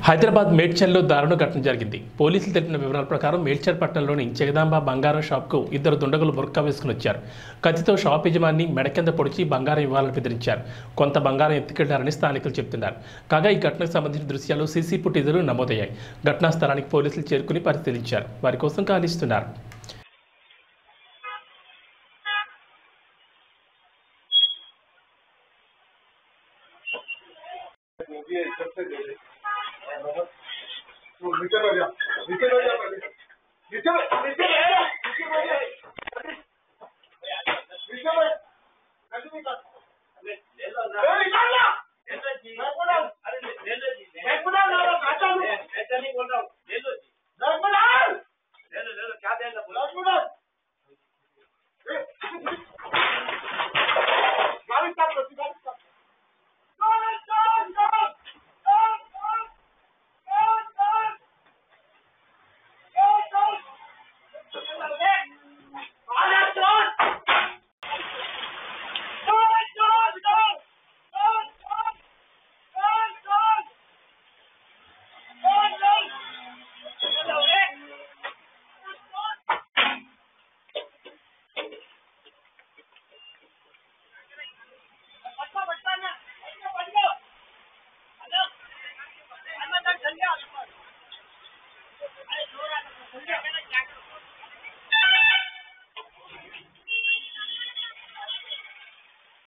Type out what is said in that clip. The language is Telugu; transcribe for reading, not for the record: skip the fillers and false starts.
హైదరాబాద్ మేడ్చల్లో దారుణ ఘటన జరిగింది. పోలీసులు తెలిపిన వివరాల ప్రకారం మేడ్చల్ పట్టణంలోని జగదాంబ బంగారం షాప్కు ఇద్దరు దుండగులు బుర్కా వేసుకుని వచ్చారు. కత్తితో షాప్ యజమాని మెడ కింద పొడిచి బంగారం ఇవ్వాలని బెదిరించారు. కొంత బంగారం ఎత్తుకెళ్లారని స్థానికులు చెబుతున్నారు. కాగా ఈ ఘటనకు సంబంధించిన దృశ్యాలు సీసీ ఫుటేజీలు నమోదయ్యాయి. ఘటనా స్థలానికి పోలీసులు చేరుకుని పరిశీలించారు. వారి కోసం గాలిస్తున్నారు. नीचे हो जा नीचे